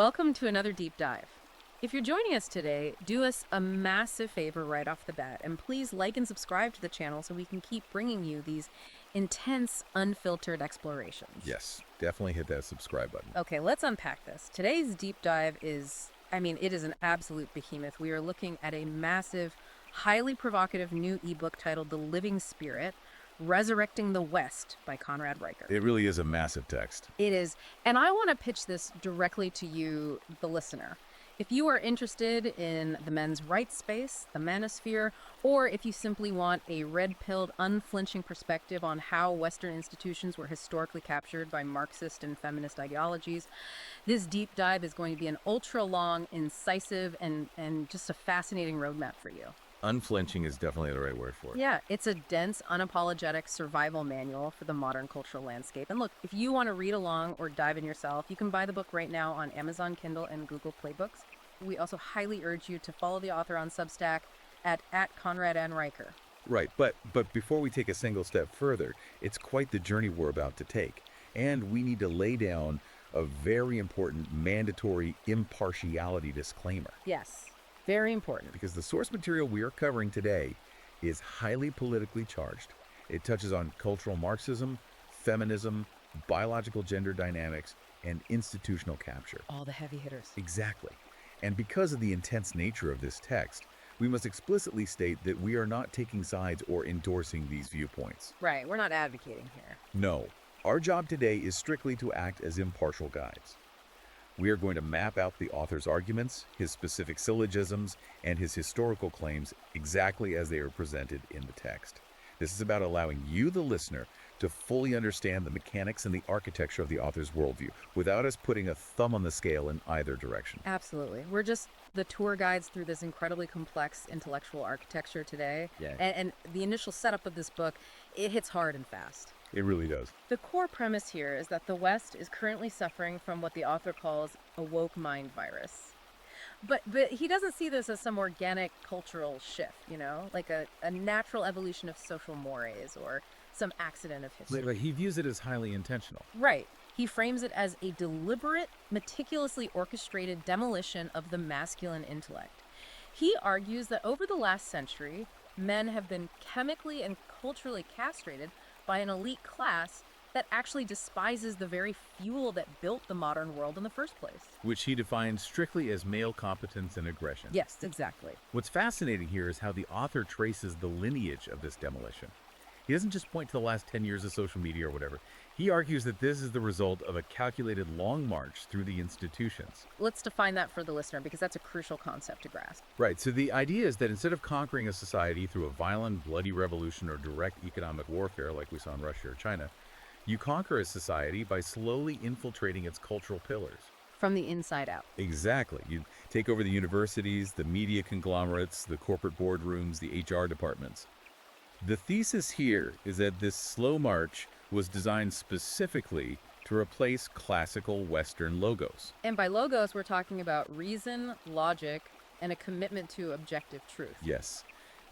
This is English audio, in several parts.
welcome to another deep dive. If you're joining us today, do us a massive favor right off the bat, and please like and subscribe to the channel so we can keep bringing you these intense, unfiltered explorations. Yes, definitely hit that subscribe button. Okay, let's unpack this. Today's deep dive is, it is an absolute behemoth. We are looking at a massive, highly provocative new ebook titled The Living Spirit, Resurrecting the West by Conrad Riker. It really is a massive text. It is, and I want to pitch this directly to you, the listener. If you are interested in the men's rights space, the manosphere, or if you simply want a red-pilled, unflinching perspective on how Western institutions were historically captured by Marxist and feminist ideologies, this deep dive is going to be an ultra-long, incisive, and just a fascinating roadmap for you. Unflinching is definitely the right word for it. Yeah, it's a dense, unapologetic survival manual for the modern cultural landscape. And look, if you want to read along or dive in yourself, you can buy the book right now on Amazon Kindle and Google Play Books. We also highly urge you to follow the author on Substack at Conrad N. Riker. Right, but before we take a single step further, it's quite the journey we're about to take. And we need to lay down a very important mandatory impartiality disclaimer. Yes. Very important. Because the source material we are covering today is highly politically charged. It touches on cultural Marxism, feminism, biological gender dynamics, and institutional capture. All the heavy hitters. Exactly. And because of the intense nature of this text, we must explicitly state that we are not taking sides or endorsing these viewpoints. Right, we're not advocating here. No. Our job today is strictly to act as impartial guides. We are going to map out the author's arguments, his specific syllogisms, and his historical claims exactly as they are presented in the text. This is about allowing you, the listener, to fully understand the mechanics and the architecture of the author's worldview without us putting a thumb on the scale in either direction. Absolutely. We're just the tour guides through this incredibly complex intellectual architecture today. Yeah. And the initial setup of this book, it hits hard and fast. It really does. The core premise here is that the West is currently suffering from what the author calls a woke mind virus. But he doesn't see this as some organic cultural shift, like a natural evolution of social mores or some accident of history. Like he views it as highly intentional. Right. He frames it as a deliberate, meticulously orchestrated demolition of the masculine intellect. He argues that over the last century, men have been chemically and culturally castrated by an elite class that actually despises the very fuel that built the modern world in the first place. Which he defines strictly as male competence and aggression. Yes, exactly. What's fascinating here is how the author traces the lineage of this demolition. He doesn't just point to the last 10 years of social media or whatever. He argues that this is the result of a calculated long march through the institutions. Let's define that for the listener, because that's a crucial concept to grasp. Right, so the idea is that instead of conquering a society through a violent, bloody revolution or direct economic warfare like we saw in Russia or China, you conquer a society by slowly infiltrating its cultural pillars. From the inside out. Exactly. You take over the universities, the media conglomerates, the corporate boardrooms, the HR departments. The thesis here is that this slow march was designed specifically to replace classical Western logos. And by logos, we're talking about reason, logic, and a commitment to objective truth. Yes.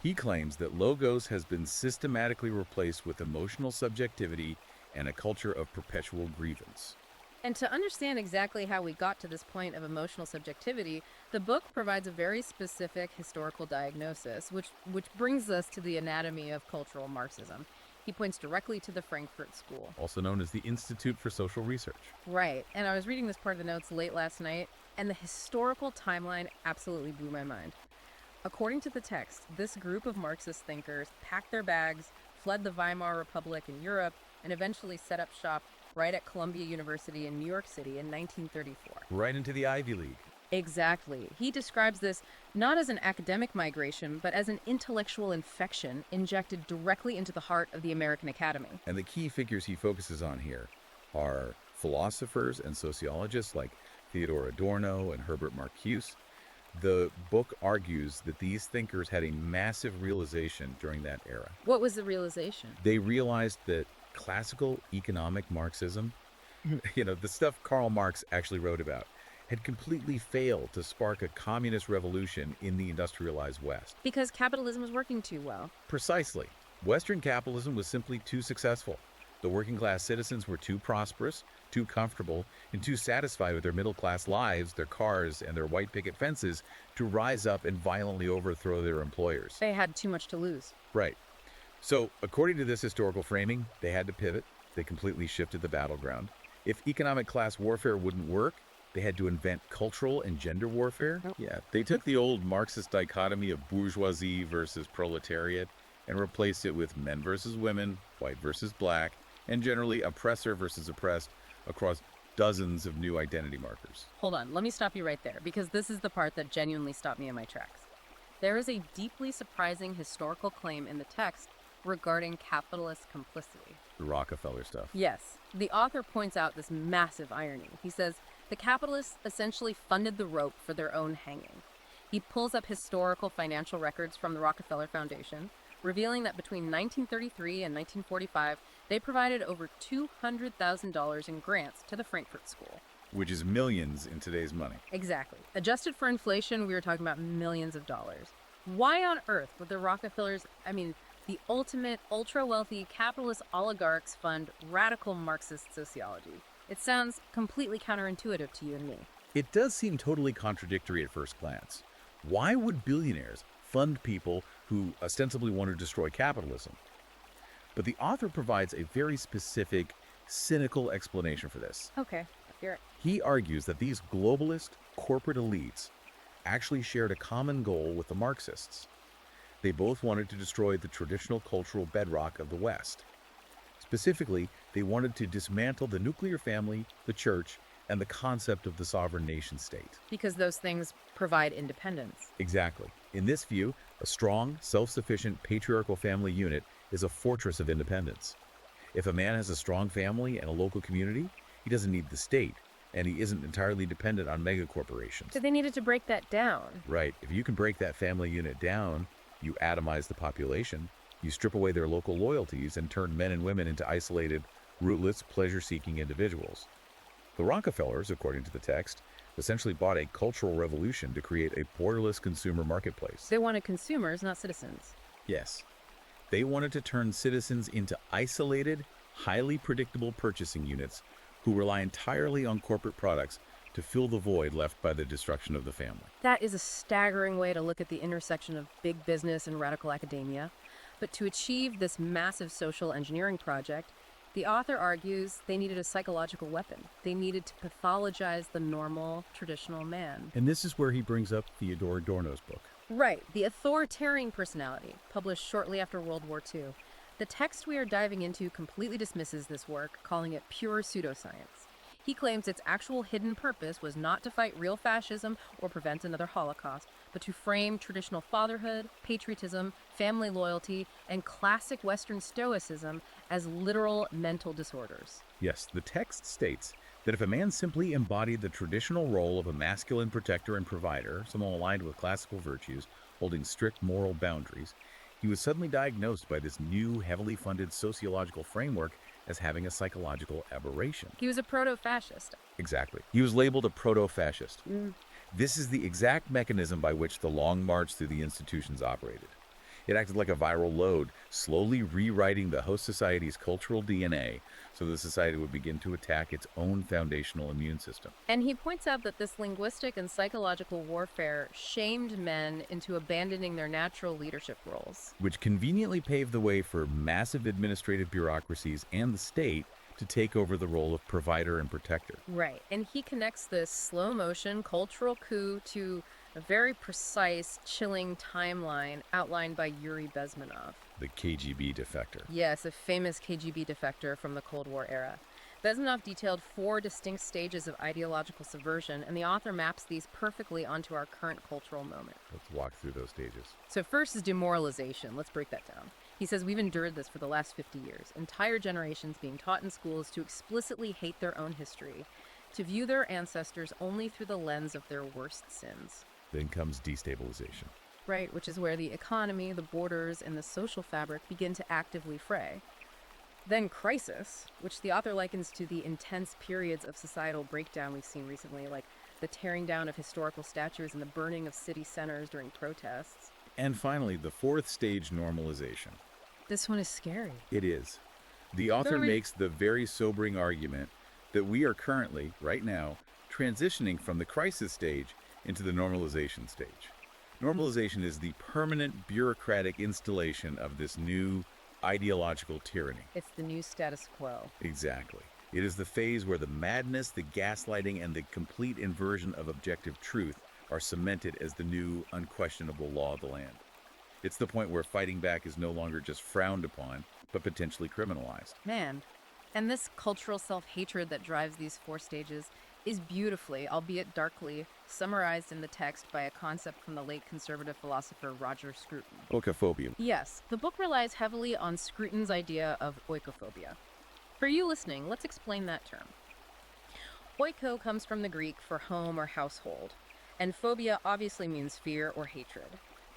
He claims that logos has been systematically replaced with emotional subjectivity and a culture of perpetual grievance. And to understand exactly how we got to this point of emotional subjectivity, the book provides a very specific historical diagnosis, which brings us to the anatomy of cultural Marxism. He points directly to the Frankfurt School. Also known as the Institute for Social Research. Right. And I was reading this part of the notes late last night, and the historical timeline absolutely blew my mind. According to the text, this group of Marxist thinkers packed their bags, fled the Weimar Republic in Europe, and eventually set up shop right at Columbia University in New York City in 1934. Right into the Ivy League. Exactly. He describes this not as an academic migration, but as an intellectual infection injected directly into the heart of the American Academy. And the key figures he focuses on here are philosophers and sociologists like Theodor Adorno and Herbert Marcuse. The book argues that these thinkers had a massive realization during that era. What was the realization? They realized that classical economic Marxism, the stuff Karl Marx actually wrote about, had completely failed to spark a communist revolution in the industrialized West. Because capitalism was working too well. Precisely. Western capitalism was simply too successful. The working class citizens were too prosperous, too comfortable, and too satisfied with their middle class lives, their cars, and their white picket fences to rise up and violently overthrow their employers. They had too much to lose. Right. So, according to this historical framing, they had to pivot. They completely shifted the battleground. If economic class warfare wouldn't work, they had to invent cultural and gender warfare. Yeah, they took the old Marxist dichotomy of bourgeoisie versus proletariat and replaced it with men versus women, white versus black, and generally oppressor versus oppressed across dozens of new identity markers. Hold on, let me stop you right there, because this is the part that genuinely stopped me in my tracks. There is a deeply surprising historical claim in the text regarding capitalist complicity. The Rockefeller stuff. Yes, the author points out this massive irony. He says, the capitalists essentially funded the rope for their own hanging. He pulls up historical financial records from the Rockefeller Foundation, revealing that between 1933 and 1945, they provided over $200,000 in grants to the Frankfurt School. Which is millions in today's money. Exactly. Adjusted for inflation, we were talking about millions of dollars. Why on earth would the Rockefellers, the ultimate ultra-wealthy capitalist oligarchs fund radical Marxist sociology? It sounds completely counterintuitive to you and me. It does seem totally contradictory at first glance. Why would billionaires fund people who ostensibly want to destroy capitalism? But the author provides a very specific, cynical explanation for this. Okay, hear it. He argues that these globalist corporate elites actually shared a common goal with the Marxists. They both wanted to destroy the traditional cultural bedrock of the West. Specifically, they wanted to dismantle the nuclear family, the church, and the concept of the sovereign nation state. Because those things provide independence. Exactly. In this view, a strong, self-sufficient patriarchal family unit is a fortress of independence. If a man has a strong family and a local community, he doesn't need the state, and he isn't entirely dependent on megacorporations. So they needed to break that down. Right. If you can break that family unit down, you atomize the population, you strip away their local loyalties and turn men and women into isolated, rootless, pleasure-seeking individuals. The Rockefellers, according to the text, essentially bought a cultural revolution to create a borderless consumer marketplace. They wanted consumers, not citizens. Yes. They wanted to turn citizens into isolated, highly predictable purchasing units who rely entirely on corporate products to fill the void left by the destruction of the family. That is a staggering way to look at the intersection of big business and radical academia. But to achieve this massive social engineering project, the author argues they needed a psychological weapon. They needed to pathologize the normal, traditional man. And this is where he brings up Theodore Adorno's book. Right, The Authoritarian Personality, published shortly after World War II. The text we are diving into completely dismisses this work, calling it pure pseudoscience. He claims its actual hidden purpose was not to fight real fascism or prevent another Holocaust, but to frame traditional fatherhood, patriotism, family loyalty, and classic Western stoicism as literal mental disorders. Yes, the text states that if a man simply embodied the traditional role of a masculine protector and provider, someone aligned with classical virtues, holding strict moral boundaries, he was suddenly diagnosed by this new, heavily funded sociological framework as having a psychological aberration. He was a proto-fascist. Exactly. He was labeled a proto-fascist. This is the exact mechanism by which the Long March through the institutions operated. It acted like a viral load, slowly rewriting the host society's cultural DNA so the society would begin to attack its own foundational immune system. And he points out that this linguistic and psychological warfare shamed men into abandoning their natural leadership roles. Which conveniently paved the way for massive administrative bureaucracies and the state to take over the role of provider and protector. Right. And he connects this slow-motion cultural coup to a very precise, chilling timeline outlined by Yuri Bezmenov. The KGB defector. Yes, a famous KGB defector from the Cold War era. Bezmenov detailed 4 distinct stages of ideological subversion, and the author maps these perfectly onto our current cultural moment. Let's walk through those stages. So first is demoralization. Let's break that down. He says we've endured this for the last 50 years. Entire generations being taught in schools to explicitly hate their own history, to view their ancestors only through the lens of their worst sins. Then comes destabilization. Right, which is where the economy, the borders, and the social fabric begin to actively fray. Then crisis, which the author likens to the intense periods of societal breakdown we've seen recently, like the tearing down of historical statues and the burning of city centers during protests. And finally, the 4th stage, normalization. This one is scary. It is. The author Very- makes the very sobering argument that we are currently, right now, transitioning from the crisis stage into the normalization stage. Normalization is the permanent bureaucratic installation of this new ideological tyranny. It's the new status quo. Exactly. It is the phase where the madness, the gaslighting, and the complete inversion of objective truth are cemented as the new, unquestionable law of the land. It's the point where fighting back is no longer just frowned upon, but potentially criminalized. Man. And this cultural self-hatred that drives these four stages is beautifully, albeit darkly, summarized in the text by a concept from the late conservative philosopher Roger Scruton. Oikophobia. Yes, the book relies heavily on Scruton's idea of oikophobia. For you listening, let's explain that term. Oiko comes from the Greek for home or household, and phobia obviously means fear or hatred.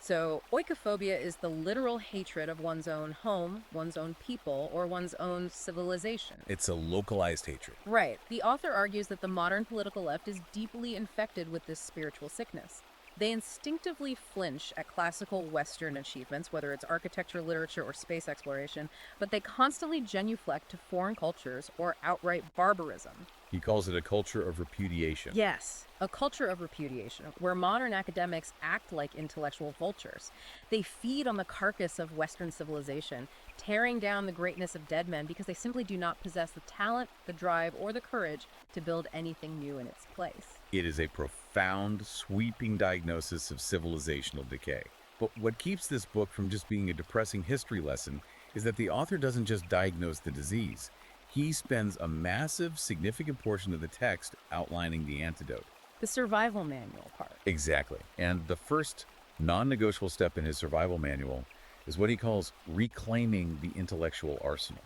So, oikophobia is the literal hatred of one's own home, one's own people, or one's own civilization. It's a localized hatred. Right. The author argues that the modern political left is deeply infected with this spiritual sickness. They instinctively flinch at classical Western achievements, whether it's architecture, literature, or space exploration, but they constantly genuflect to foreign cultures or outright barbarism. He calls it a culture of repudiation. Yes, a culture of repudiation, where modern academics act like intellectual vultures. They feed on the carcass of Western civilization, tearing down the greatness of dead men because they simply do not possess the talent, the drive, or the courage to build anything new in its place. It is a profound, sweeping diagnosis of civilizational decay. But what keeps this book from just being a depressing history lesson is that the author doesn't just diagnose the disease. He spends a massive, significant portion of the text outlining the antidote. The survival manual part. Exactly. And the first non-negotiable step in his survival manual is what he calls reclaiming the intellectual arsenal.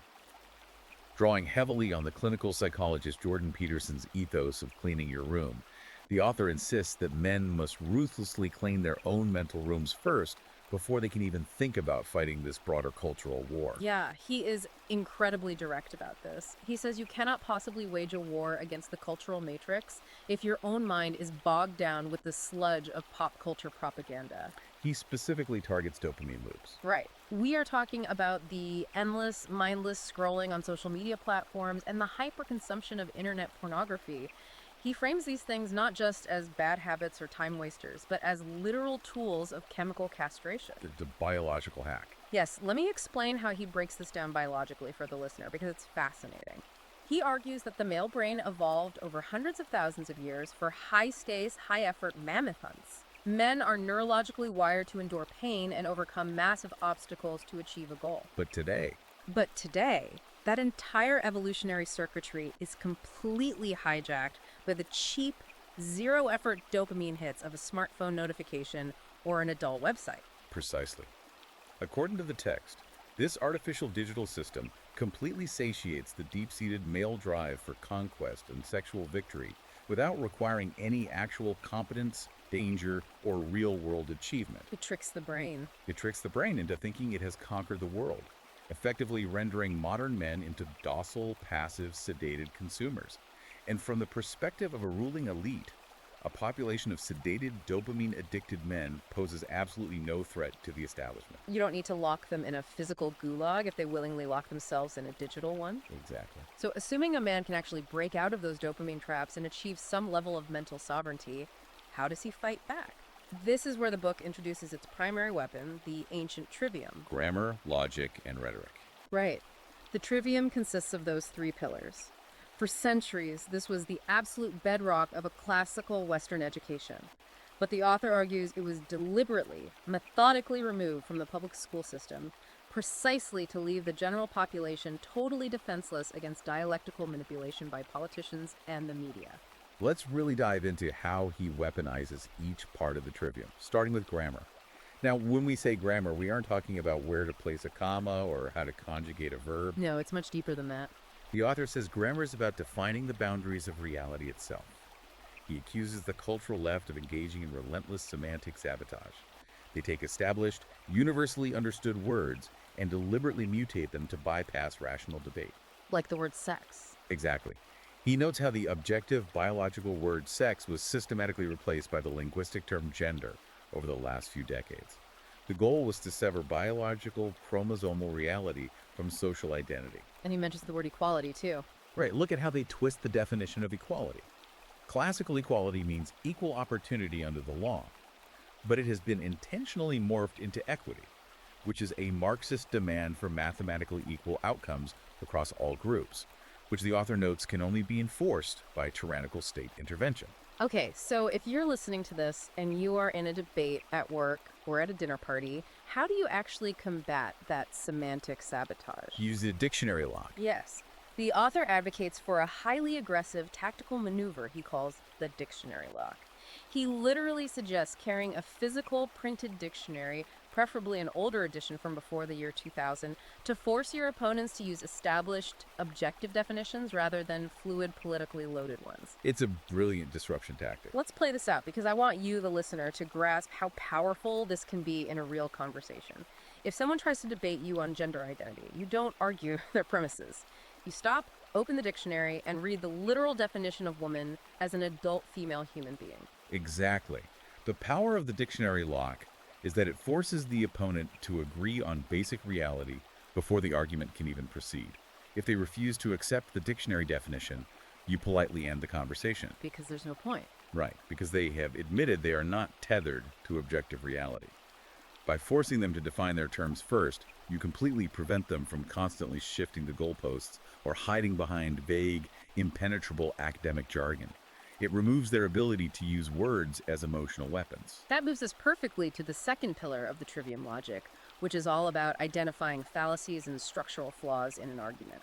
Drawing heavily on the clinical psychologist Jordan Peterson's ethos of cleaning your room, the author insists that men must ruthlessly clean their own mental rooms first before they can even think about fighting this broader cultural war. Yeah, he is incredibly direct about this. He says you cannot possibly wage a war against the cultural matrix if your own mind is bogged down with the sludge of pop culture propaganda. He specifically targets dopamine loops. Right. We are talking about the endless, mindless scrolling on social media platforms and the hyperconsumption of internet pornography. He frames these things not just as bad habits or time wasters, but as literal tools of chemical castration. The biological hack. Yes, let me explain how he breaks this down biologically for the listener, because it's fascinating. He argues that the male brain evolved over hundreds of thousands of years for high-stakes, high-effort mammoth hunts. Men are neurologically wired to endure pain and overcome massive obstacles to achieve a goal. But today, that entire evolutionary circuitry is completely hijacked by the cheap, zero-effort dopamine hits of a smartphone notification or an adult website. precisely. According to the text, this artificial digital system completely satiates the deep-seated male drive for conquest and sexual victory without requiring any actual competence, danger, or real-world achievement. It tricks the brain. It tricks the brain into thinking it has conquered the world, effectively rendering modern men into docile, passive, sedated consumers. And from the perspective of a ruling elite, a population of sedated, dopamine-addicted men poses absolutely no threat to the establishment. You don't need to lock them in a physical gulag if they willingly lock themselves in a digital one. Exactly. So, assuming a man can actually break out of those dopamine traps and achieve some level of mental sovereignty, how does he fight back? This is where the book introduces its primary weapon, the ancient trivium. Grammar, logic, and rhetoric. Right. The trivium consists of those three pillars. For centuries, this was the absolute bedrock of a classical Western education. But the author argues it was deliberately, methodically removed from the public school system, precisely to leave the general population totally defenseless against dialectical manipulation by politicians and the media. Let's really dive into how he weaponizes each part of the trivium, starting with grammar. Now, when we say grammar, we aren't talking about where to place a comma or how to conjugate a verb. No, it's much deeper than that. The author says grammar is about defining the boundaries of reality itself. He accuses the cultural left of engaging in relentless semantic sabotage. They take established, universally understood words and deliberately mutate them to bypass rational debate. Like the word sex. Exactly. He notes how the objective biological word sex was systematically replaced by the linguistic term gender over the last few decades. The goal was to sever biological chromosomal reality from social identity. And he mentions the word equality, too. Right, look at how they twist the definition of equality. Classical equality means equal opportunity under the law, but it has been intentionally morphed into equity, which is a Marxist demand for mathematically equal outcomes across all groups, which the author notes can only be enforced by tyrannical state intervention. Okay, so if you're listening to this and you are in a debate at work or at a dinner party, how do you actually combat that semantic sabotage? Use the dictionary lock. Yes. The author advocates for a highly aggressive tactical maneuver he calls the dictionary lock. He literally suggests carrying a physical printed dictionary, preferably an older edition from before the year 2000, to force your opponents to use established objective definitions rather than fluid, politically loaded ones. It's a brilliant disruption tactic. Let's play this out because I want you, the listener, to grasp how powerful this can be in a real conversation. If someone tries to debate you on gender identity, you don't argue their premises. You stop, open the dictionary, and read the literal definition of woman as an adult female human being. Exactly. The power of the dictionary lock is that it forces the opponent to agree on basic reality before the argument can even proceed. If they refuse to accept the dictionary definition, you politely end the conversation. Because there's no point. Right, because they have admitted they are not tethered to objective reality. By forcing them to define their terms first, you completely prevent them from constantly shifting the goalposts or hiding behind vague, impenetrable academic jargon. It removes their ability to use words as emotional weapons. That moves us perfectly to the second pillar of the Trivium logic, which is all about identifying fallacies and structural flaws in an argument.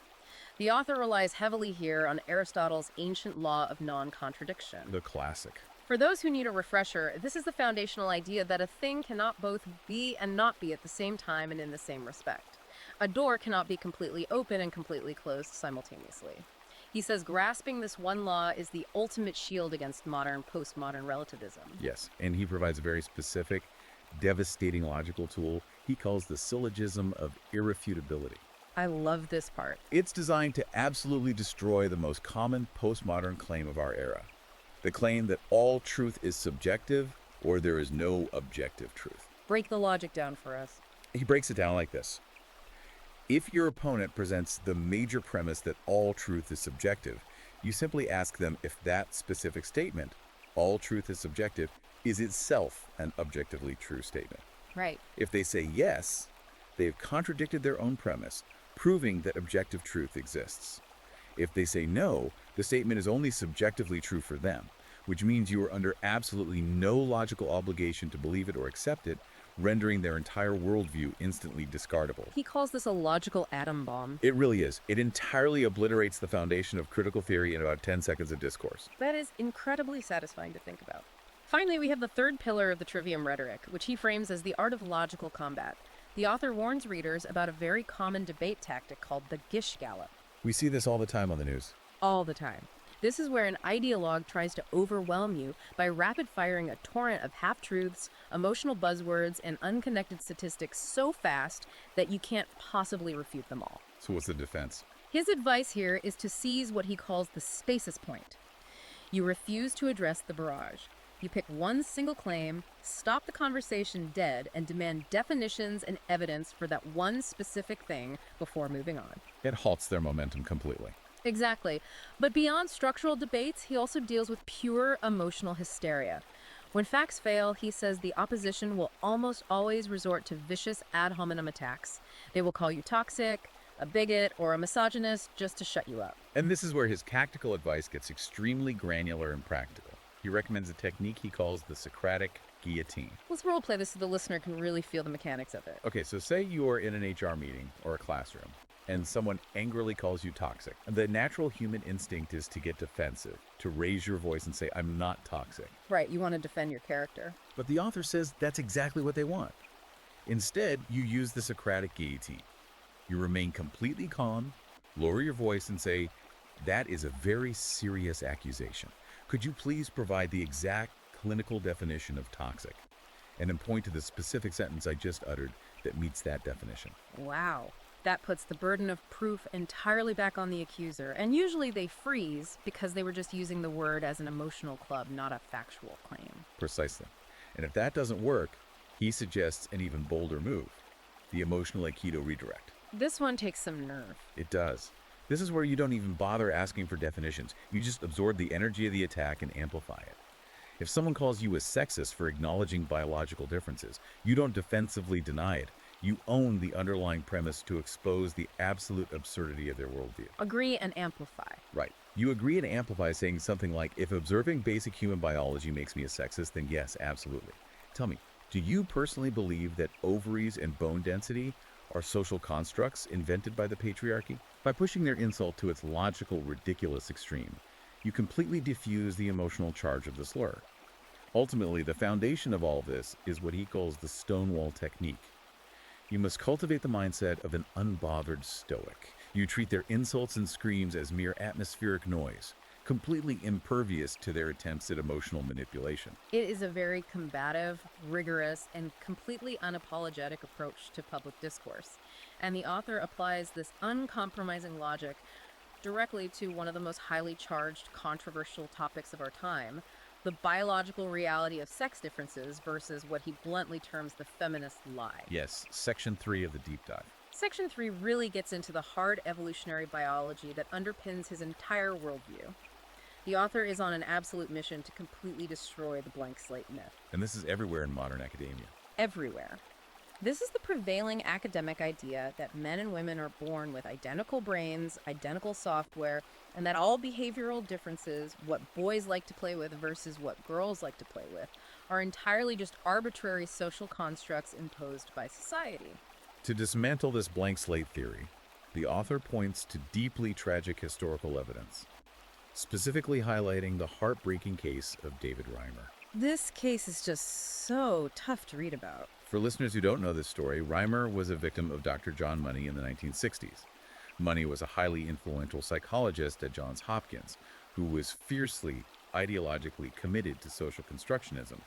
The author relies heavily here on Aristotle's ancient law of non-contradiction. The classic. For those who need a refresher, this is the foundational idea that a thing cannot both be and not be at the same time and in the same respect. A door cannot be completely open and completely closed simultaneously. He says grasping this one law is the ultimate shield against modern, postmodern relativism. Yes, and he provides a very specific, devastating logical tool he calls the syllogism of irrefutability. I love this part. It's designed to absolutely destroy the most common postmodern claim of our era. The claim that all truth is subjective or there is no objective truth. Break the logic down for us. He breaks it down like this. If your opponent presents the major premise that all truth is subjective, you simply ask them if that specific statement, all truth is subjective, is itself an objectively true statement. Right. If they say yes, they have contradicted their own premise, proving that objective truth exists. If they say no, the statement is only subjectively true for them, which means you are under absolutely no logical obligation to believe it or accept it, rendering their entire worldview instantly discardable. He calls this a logical atom bomb. It really is. It entirely obliterates the foundation of critical theory in about 10 seconds of discourse. That is incredibly satisfying to think about. Finally, we have the third pillar of the Trivium rhetoric, which he frames as the art of logical combat. The author warns readers about a very common debate tactic called the Gish Gallop. We see this all the time on the news. All the time. This is where an ideologue tries to overwhelm you by rapid-firing a torrent of half-truths, emotional buzzwords, and unconnected statistics so fast that you can't possibly refute them all. So what's the defense? His advice here is to seize what he calls the stasis point. You refuse to address the barrage. You pick one single claim, stop the conversation dead, and demand definitions and evidence for that one specific thing before moving on. It halts their momentum completely. Exactly. But beyond structural debates, he also deals with pure emotional hysteria. When facts fail, he says the opposition will almost always resort to vicious ad hominem attacks. They will call you toxic, a bigot, or a misogynist just to shut you up. And this is where his tactical advice gets extremely granular and practical. He recommends a technique he calls the Socratic guillotine. Let's role play this so the listener can really feel the mechanics of it. Okay, so say you are in an HR meeting or a classroom, and someone angrily calls you toxic. The natural human instinct is to get defensive, to raise your voice and say, I'm not toxic. Right, you want to defend your character. But the author says that's exactly what they want. Instead, you use the Socratic guillotine. You remain completely calm, lower your voice and say, that is a very serious accusation. Could you please provide the exact clinical definition of toxic? And then point to the specific sentence I just uttered that meets that definition. Wow. That puts the burden of proof entirely back on the accuser, and usually they freeze because they were just using the word as an emotional club, not a factual claim. Precisely. And if that doesn't work, he suggests an even bolder move, the emotional Aikido redirect. This one takes some nerve. It does. This is where you don't even bother asking for definitions. You just absorb the energy of the attack and amplify it. If someone calls you a sexist for acknowledging biological differences, you don't defensively deny it. You own the underlying premise to expose the absolute absurdity of their worldview. Agree and amplify. Right. You agree and amplify saying something like, if observing basic human biology makes me a sexist, then yes, absolutely. Tell me, do you personally believe that ovaries and bone density are social constructs invented by the patriarchy? By pushing their insult to its logical, ridiculous extreme, you completely diffuse the emotional charge of the slur. Ultimately, the foundation of all of this is what he calls the Stonewall technique. You must cultivate the mindset of an unbothered stoic. You treat their insults and screams as mere atmospheric noise, completely impervious to their attempts at emotional manipulation. It is a very combative, rigorous, and completely unapologetic approach to public discourse. And the author applies this uncompromising logic directly to one of the most highly charged, controversial topics of our time, the biological reality of sex differences versus what he bluntly terms the feminist lie. Yes, section 3 of the deep dive. Section 3 really gets into the hard evolutionary biology that underpins his entire worldview. The author is on an absolute mission to completely destroy the blank slate myth. And this is everywhere in modern academia. Everywhere. This is the prevailing academic idea that men and women are born with identical brains, identical software, and that all behavioral differences, what boys like to play with versus what girls like to play with, are entirely just arbitrary social constructs imposed by society. To dismantle this blank slate theory, the author points to deeply tragic historical evidence, specifically highlighting the heartbreaking case of David Reimer. This case is just so tough to read about. For listeners who don't know this story, Reimer was a victim of Dr. John Money in the 1960s. Money was a highly influential psychologist at Johns Hopkins who was fiercely ideologically committed to social constructionism,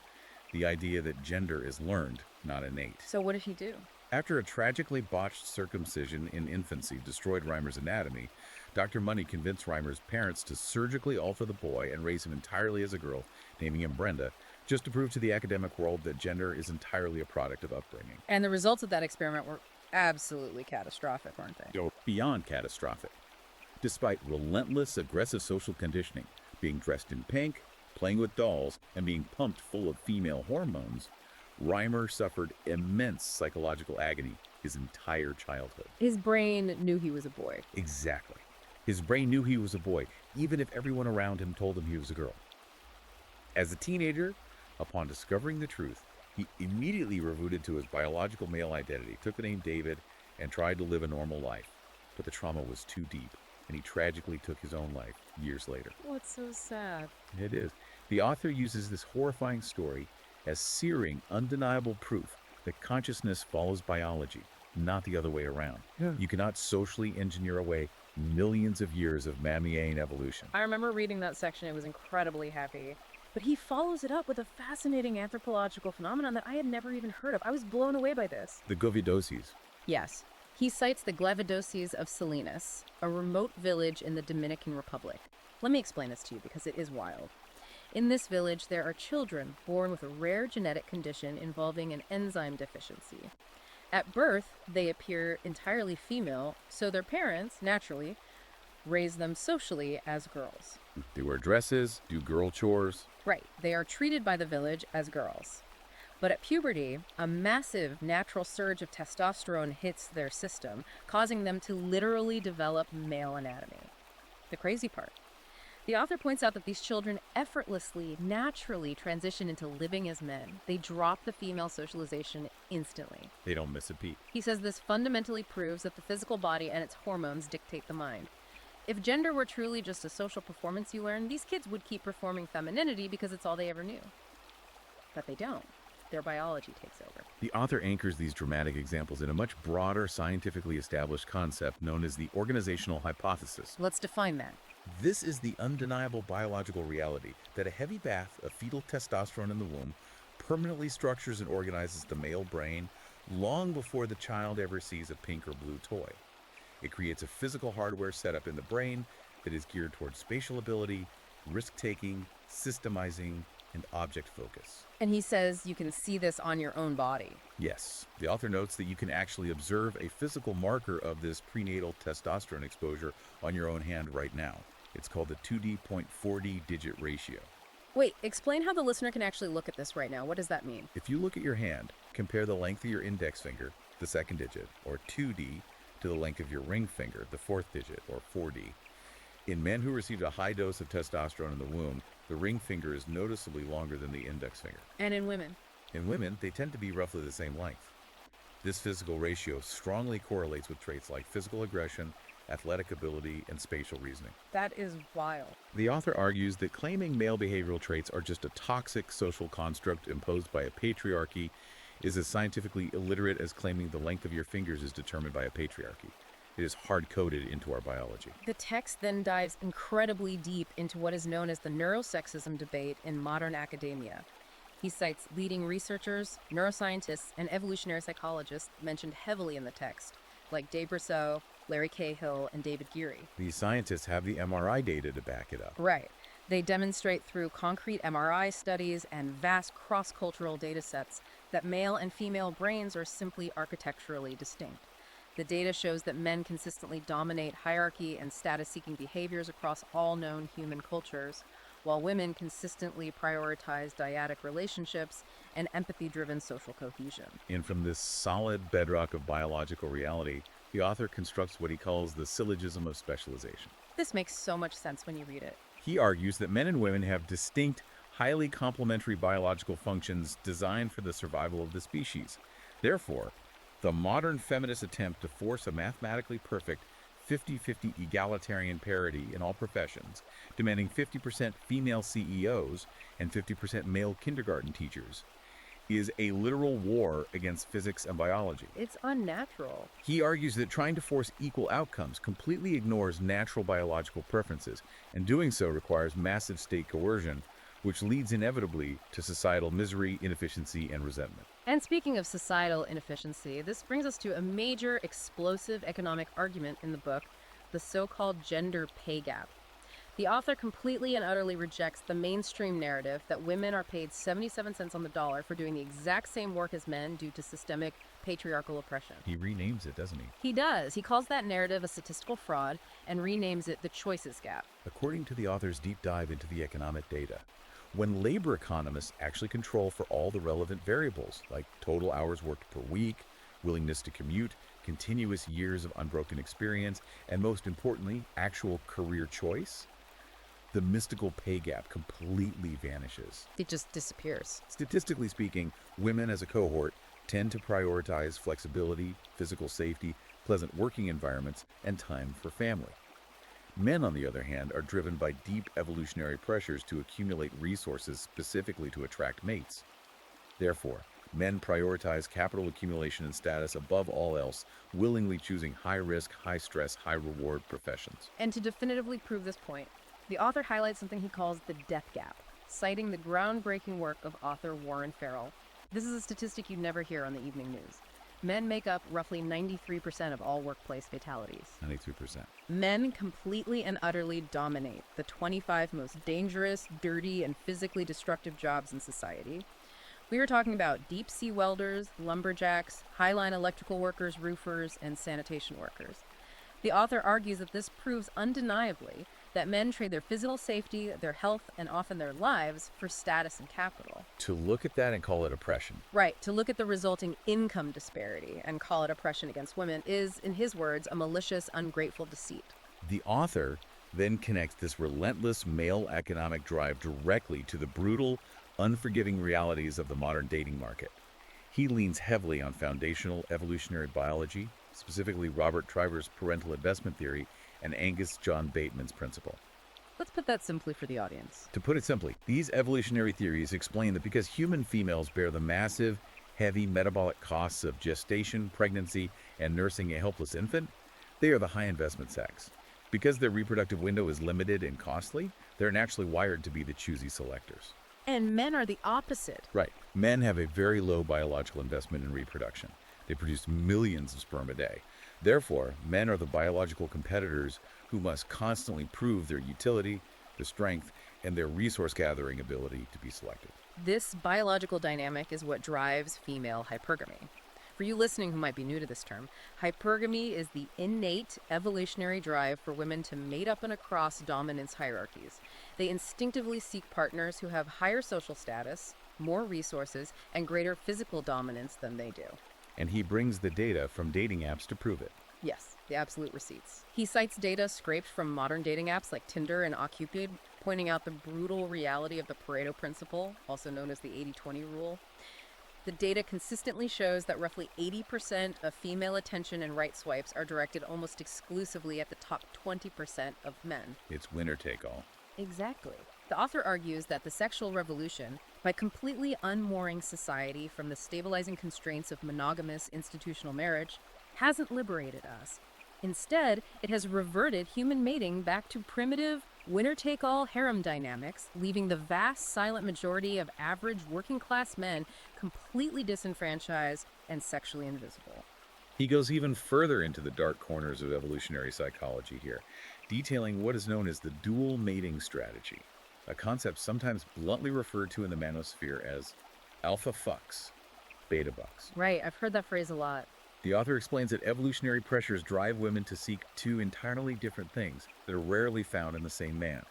the idea that gender is learned, not innate. So what did he do? After a tragically botched circumcision in infancy destroyed Reimer's anatomy, Dr. Money convinced Reimer's parents to surgically alter the boy and raise him entirely as a girl, naming him Brenda, just to prove to the academic world that gender is entirely a product of upbringing. And the results of that experiment were absolutely catastrophic, weren't they? Beyond catastrophic. Despite relentless, aggressive social conditioning, being dressed in pink, playing with dolls, and being pumped full of female hormones, Reimer suffered immense psychological agony his entire childhood. His brain knew he was a boy. Exactly. His brain knew he was a boy, even if everyone around him told him he was a girl. As a teenager, upon discovering the truth, he immediately reverted to his biological male identity, took the name David, and tried to live a normal life. But the trauma was too deep, and he tragically took his own life years later. What's so sad? It is. The author uses this horrifying story as searing, undeniable proof that consciousness follows biology, not the other way around. Yeah. You cannot socially engineer away millions of years of mammalian evolution. I remember reading that section. It was incredibly heavy. But he follows it up with a fascinating anthropological phenomenon that I had never even heard of. I was blown away by this. The Govidoses. Yes. He cites the Glevidoses of Salinas, a remote village in the Dominican Republic. Let me explain this to you because it is wild. In this village, there are children born with a rare genetic condition involving an enzyme deficiency. At birth, they appear entirely female, so their parents, naturally, raise them socially as girls. They wear dresses, do girl chores. Right, they are treated by the village as girls. But at puberty, a massive natural surge of testosterone hits their system, causing them to literally develop male anatomy. The crazy part. The author points out that these children effortlessly, naturally transition into living as men. They drop the female socialization instantly. They don't miss a beat. He says this fundamentally proves that the physical body and its hormones dictate the mind. If gender were truly just a social performance you learn, these kids would keep performing femininity because it's all they ever knew. But they don't. Their biology takes over. The author anchors these dramatic examples in a much broader, scientifically established concept known as the organizational hypothesis. Let's define that. This is the undeniable biological reality that a heavy bath of fetal testosterone in the womb permanently structures and organizes the male brain long before the child ever sees a pink or blue toy. It creates a physical hardware setup in the brain that is geared towards spatial ability, risk-taking, systemizing, and object focus. And he says you can see this on your own body. Yes, the author notes that you can actually observe a physical marker of this prenatal testosterone exposure on your own hand right now. It's called the 2D.4D digit ratio. Wait, explain how the listener can actually look at this right now. What does that mean? If you look at your hand, compare the length of your index finger, the second digit, or 2D, to the length of your ring finger, the fourth digit, or 4D. In men who received a high dose of testosterone in the womb, the ring finger is noticeably longer than the index finger. And in women? In women, they tend to be roughly the same length. This physical ratio strongly correlates with traits like physical aggression, athletic ability, and spatial reasoning. That is wild. The author argues that claiming male behavioral traits are just a toxic social construct imposed by a patriarchy is as scientifically illiterate as claiming the length of your fingers is determined by a patriarchy. It is hard-coded into our biology. The text then dives incredibly deep into what is known as the neurosexism debate in modern academia. He cites leading researchers, neuroscientists, and evolutionary psychologists mentioned heavily in the text, like Dave Brousseau, Larry Cahill, and David Geary. These scientists have the MRI data to back it up. Right. They demonstrate through concrete MRI studies and vast cross-cultural data sets that male and female brains are simply architecturally distinct. The data shows that men consistently dominate hierarchy and status-seeking behaviors across all known human cultures, while women consistently prioritize dyadic relationships and empathy-driven social cohesion. And from this solid bedrock of biological reality, the author constructs what he calls the syllogism of specialization. This makes so much sense when you read it. He argues that men and women have distinct, highly complementary biological functions designed for the survival of the species. Therefore, the modern feminist attempt to force a mathematically perfect 50-50 egalitarian parity in all professions, demanding 50% female CEOs and 50% male kindergarten teachers, is a literal war against physics and biology. It's unnatural. He argues that trying to force equal outcomes completely ignores natural biological preferences, and doing so requires massive state coercion, which leads inevitably to societal misery, inefficiency, and resentment. And speaking of societal inefficiency, this brings us to a major explosive economic argument in the book, the so-called gender pay gap. The author completely and utterly rejects the mainstream narrative that women are paid 77 cents on the dollar for doing the exact same work as men due to systemic patriarchal oppression. He renames it, doesn't he? He does. He calls that narrative a statistical fraud and renames it the choices gap. According to the author's deep dive into the economic data, when labor economists actually control for all the relevant variables, like total hours worked per week, willingness to commute, continuous years of unbroken experience, and most importantly, actual career choice, the mystical pay gap completely vanishes. It just disappears. Statistically speaking, women as a cohort tend to prioritize flexibility, physical safety, pleasant working environments, and time for family. Men, on the other hand, are driven by deep evolutionary pressures to accumulate resources specifically to attract mates. Therefore, men prioritize capital accumulation and status above all else, willingly choosing high-risk, high-stress, high-reward professions. And to definitively prove this point, the author highlights something he calls the death gap, citing the groundbreaking work of author Warren Farrell. This is a statistic you'd never hear on the evening news. Men make up roughly 93% of all workplace fatalities. 93%. Men completely and utterly dominate the 25 most dangerous, dirty, and physically destructive jobs in society. We are talking about deep-sea welders, lumberjacks, highline electrical workers, roofers, and sanitation workers. The author argues that this proves undeniably that men trade their physical safety, their health, and often their lives for status and capital. To look at that and call it oppression. Right, to look at the resulting income disparity and call it oppression against women is, in his words, a malicious, ungrateful deceit. The author then connects this relentless male economic drive directly to the brutal, unforgiving realities of the modern dating market. He leans heavily on foundational evolutionary biology, specifically Robert Triver's parental investment theory and Angus John Bateman's principle. Let's put that simply for the audience. To put it simply, these evolutionary theories explain that because human females bear the massive, heavy metabolic costs of gestation, pregnancy, and nursing a helpless infant, they are the high investment sex. Because their reproductive window is limited and costly, they're naturally wired to be the choosy selectors. And men are the opposite. Right. Men have a very low biological investment in reproduction. They produce millions of sperm a day. Therefore, men are the biological competitors who must constantly prove their utility, the strength, and their resource-gathering ability to be selected. This biological dynamic is what drives female hypergamy. For you listening who might be new to this term, hypergamy is the innate evolutionary drive for women to mate up and across dominance hierarchies. They instinctively seek partners who have higher social status, more resources, and greater physical dominance than they do. And he brings the data from dating apps to prove it. Yes, the absolute receipts. He cites data scraped from modern dating apps like Tinder and OkCupid, pointing out the brutal reality of the Pareto principle, also known as the 80-20 rule. The data consistently shows that roughly 80% of female attention and right swipes are directed almost exclusively at the top 20% of men. It's winner take all. Exactly. The author argues that the sexual revolution, by completely unmooring society from the stabilizing constraints of monogamous institutional marriage, hasn't liberated us. Instead, it has reverted human mating back to primitive, winner-take-all harem dynamics, leaving the vast silent majority of average working-class men completely disenfranchised and sexually invisible. He goes even further into the dark corners of evolutionary psychology here, detailing what is known as the dual mating strategy, a concept sometimes bluntly referred to in the manosphere as alpha fucks, beta bucks. Right, I've heard that phrase a lot. The author explains that evolutionary pressures drive women to seek two entirely different things that are rarely found in the same man.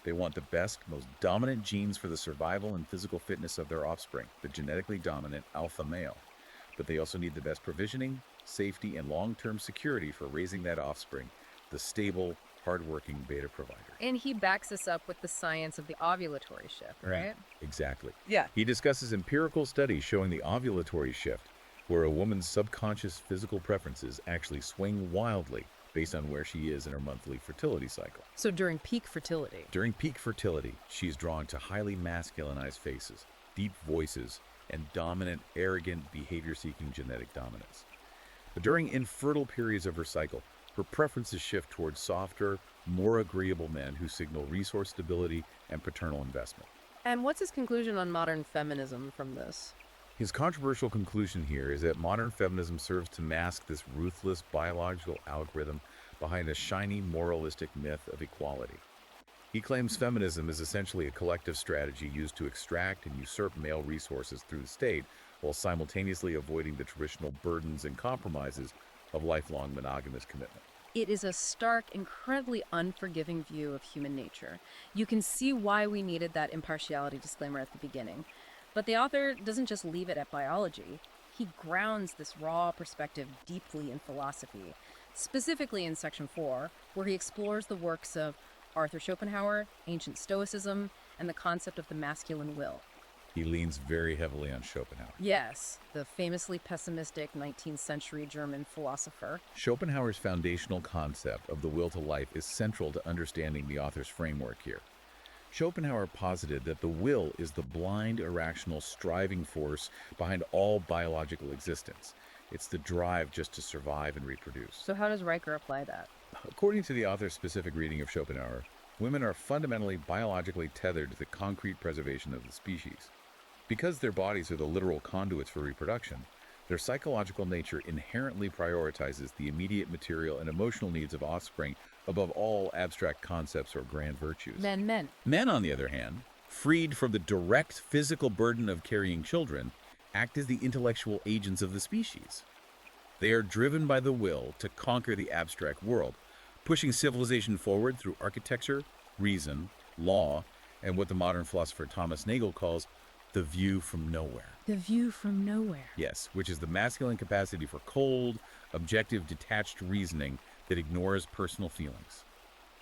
They want the best, most dominant genes for the survival and physical fitness of their offspring, the genetically dominant alpha male. But they also need the best provisioning, safety, and long-term security for raising that offspring, the stable, hardworking beta provider. And he backs this up with the science of the ovulatory shift, right? Exactly. Yeah. He discusses empirical studies showing the ovulatory shift, where a woman's subconscious physical preferences actually swing wildly based on where she is in her monthly fertility cycle. So during peak fertility. During peak fertility, she is drawn to highly masculinized faces, deep voices, and dominant, arrogant, behavior-seeking genetic dominance. But during infertile periods of her cycle, her preferences shift towards softer, more agreeable men who signal resource stability and paternal investment. And what's his conclusion on modern feminism from this? His controversial conclusion here is that modern feminism serves to mask this ruthless biological algorithm behind a shiny moralistic myth of equality. He claims feminism is essentially a collective strategy used to extract and usurp male resources through the state while simultaneously avoiding the traditional burdens and compromises of lifelong monogamous commitment. It is a stark, incredibly unforgiving view of human nature. You can see why we needed that impartiality disclaimer at the beginning. But the author doesn't just leave it at biology. He grounds this raw perspective deeply in philosophy, specifically in Section 4, where he explores the works of Arthur Schopenhauer, ancient Stoicism, and the concept of the masculine will. He leans very heavily on Schopenhauer. Yes, the famously pessimistic 19th century German philosopher. Schopenhauer's foundational concept of the will to life is central to understanding the author's framework here. Schopenhauer posited that the will is the blind, irrational, striving force behind all biological existence. It's the drive just to survive and reproduce. So how does Riker apply that? According to the author's specific reading of Schopenhauer, women are fundamentally biologically tethered to the concrete preservation of the species. Because their bodies are the literal conduits for reproduction, their psychological nature inherently prioritizes the immediate material and emotional needs of offspring above all abstract concepts or grand virtues. Men. Men, on the other hand, freed from the direct physical burden of carrying children, act as the intellectual agents of the species. They are driven by the will to conquer the abstract world, pushing civilization forward through architecture, reason, law, and what the modern philosopher Thomas Nagel calls the view from nowhere. The view from nowhere. Yes, which is the masculine capacity for cold, objective, detached reasoning that ignores personal feelings.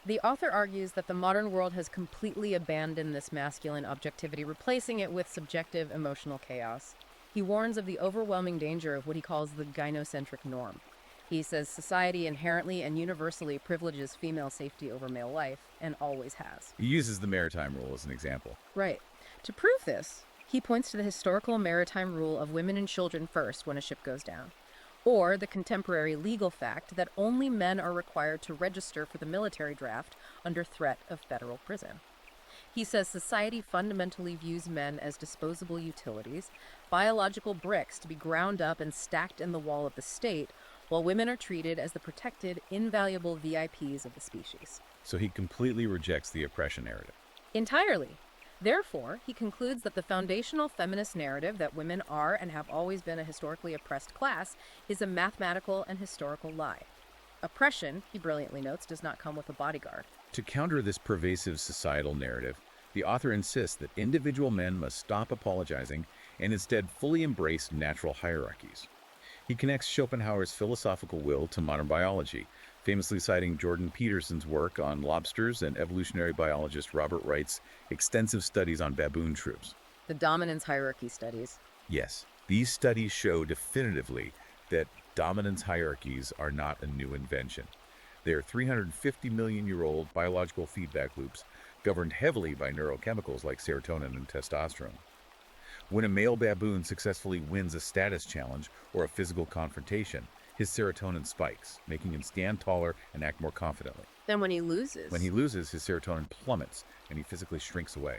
The author argues that the modern world has completely abandoned this masculine objectivity, replacing it with subjective emotional chaos. He warns of the overwhelming danger of what he calls the gynocentric norm. He says society inherently and universally privileges female safety over male life, and always has. He uses the maritime rule as an example. Right. To prove this, he points to the historical maritime rule of women and children first when a ship goes down, or the contemporary legal fact that only men are required to register for the military draft under threat of federal prison. He says society fundamentally views men as disposable utilities, biological bricks to be ground up and stacked in the wall of the state, while women are treated as the protected, invaluable VIPs of the species. So he completely rejects the oppression narrative. Entirely. Therefore, he concludes that the foundational feminist narrative that women are and have always been a historically oppressed class is a mathematical and historical lie. Oppression, he brilliantly notes, does not come with a bodyguard. To counter this pervasive societal narrative, the author insists that individual men must stop apologizing and instead fully embrace natural hierarchies. He connects Schopenhauer's philosophical will to modern biology, famously citing Jordan Peterson's work on lobsters and evolutionary biologist Robert Wright's extensive studies on baboon troops. The dominance hierarchy studies. Yes, these studies show definitively that dominance hierarchies are not a new invention. They are 350-million-year-old biological feedback loops governed heavily by neurochemicals like serotonin and testosterone. When a male baboon successfully wins a status challenge or a physical confrontation, his serotonin spikes, making him stand taller and act more confidently. Then when he loses? When he loses, his serotonin plummets and he physically shrinks away.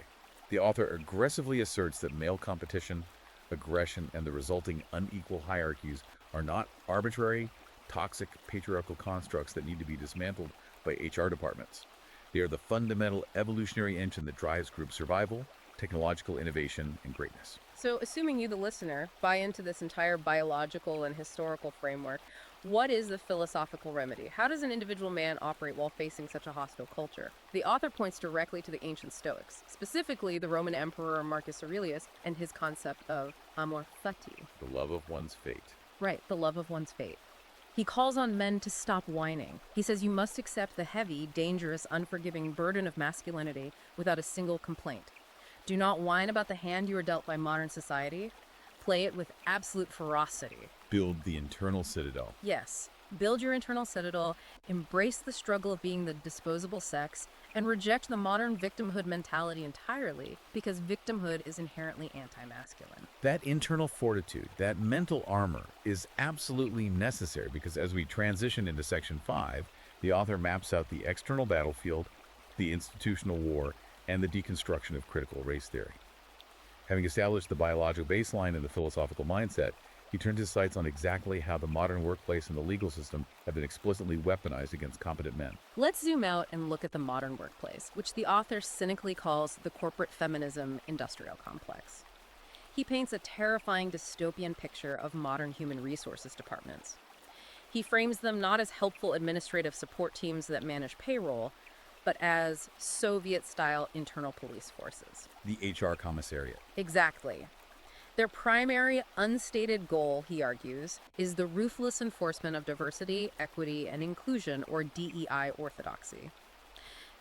The author aggressively asserts that male competition, aggression, and the resulting unequal hierarchies are not arbitrary, toxic, patriarchal constructs that need to be dismantled by HR departments. They are the fundamental evolutionary engine that drives group survival, technological innovation, and greatness. So, assuming you, the listener, buy into this entire biological and historical framework, what is the philosophical remedy? How does an individual man operate while facing such a hostile culture? The author points directly to the ancient Stoics, specifically the Roman Emperor Marcus Aurelius and his concept of amor fati. The love of one's fate. Right, the love of one's fate. He calls on men to stop whining. He says you must accept the heavy, dangerous, unforgiving burden of masculinity without a single complaint. Do not whine about the hand you are dealt by modern society. Play it with absolute ferocity. Build the internal citadel. Yes, build your internal citadel, embrace the struggle of being the disposable sex, and reject the modern victimhood mentality entirely, because victimhood is inherently anti-masculine. That internal fortitude, that mental armor, is absolutely necessary because as we transition into Section 5, the author maps out the external battlefield, the institutional war, and the deconstruction of critical race theory. Having established the biological baseline and the philosophical mindset, he turns his sights on exactly how the modern workplace and the legal system have been explicitly weaponized against competent men. Let's zoom out and look at the modern workplace, which the author cynically calls the corporate feminism industrial complex. He paints a terrifying dystopian picture of modern human resources departments. He frames them not as helpful administrative support teams that manage payroll, but as Soviet-style internal police forces. The HR commissariat. Exactly. Their primary unstated goal, he argues, is the ruthless enforcement of diversity, equity, and inclusion, or DEI orthodoxy.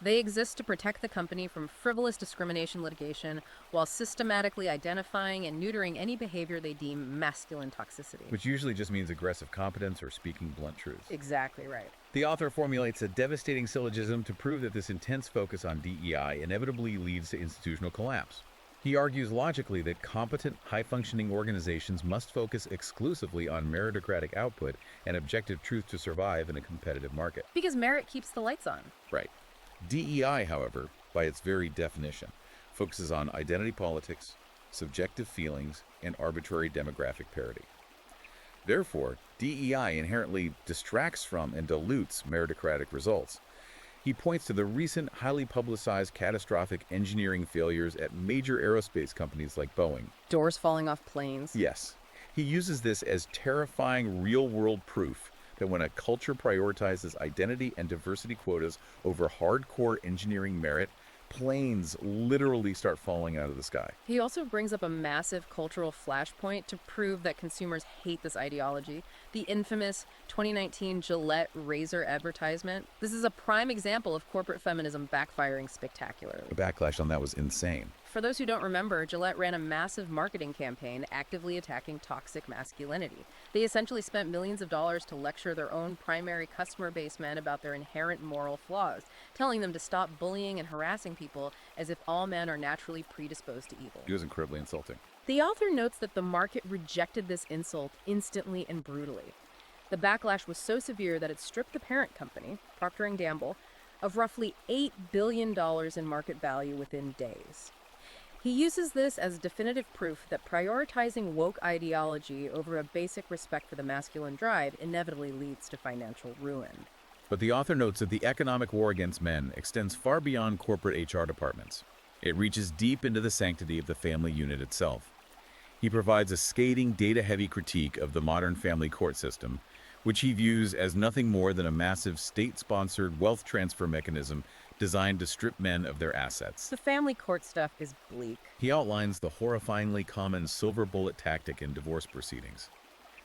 They exist to protect the company from frivolous discrimination litigation while systematically identifying and neutering any behavior they deem masculine toxicity. Which usually just means aggressive competence or speaking blunt truths. Exactly right. The author formulates a devastating syllogism to prove that this intense focus on DEI inevitably leads to institutional collapse. He argues logically that competent, high-functioning organizations must focus exclusively on meritocratic output and objective truth to survive in a competitive market. Because merit keeps the lights on. Right. DEI, however, by its very definition, focuses on identity politics, subjective feelings, and arbitrary demographic parity. Therefore, DEI inherently distracts from and dilutes meritocratic results. He points to the recent highly publicized catastrophic engineering failures at major aerospace companies like Boeing. Doors falling off planes. Yes. He uses this as terrifying real-world proof that when a culture prioritizes identity and diversity quotas over hardcore engineering merit, planes literally start falling out of the sky. He also brings up a massive cultural flashpoint to prove that consumers hate this ideology, the infamous 2019 Gillette razor advertisement. This is a prime example of corporate feminism backfiring spectacularly. The backlash on that was insane. For those who don't remember, Gillette ran a massive marketing campaign actively attacking toxic masculinity. They essentially spent millions of dollars to lecture their own primary customer base men about their inherent moral flaws, telling them to stop bullying and harassing people as if all men are naturally predisposed to evil. It was incredibly insulting. The author notes that the market rejected this insult instantly and brutally. The backlash was so severe that it stripped the parent company, Procter & Gamble, of roughly $8 billion in market value within days. He uses this as definitive proof that prioritizing woke ideology over a basic respect for the masculine drive inevitably leads to financial ruin. But the author notes that the economic war against men extends far beyond corporate HR departments. It reaches deep into the sanctity of the family unit itself. He provides a scathing, data-heavy critique of the modern family court system, which he views as nothing more than a massive state-sponsored wealth transfer mechanism designed to strip men of their assets. The family court stuff is bleak. He outlines the horrifyingly common silver bullet tactic in divorce proceedings.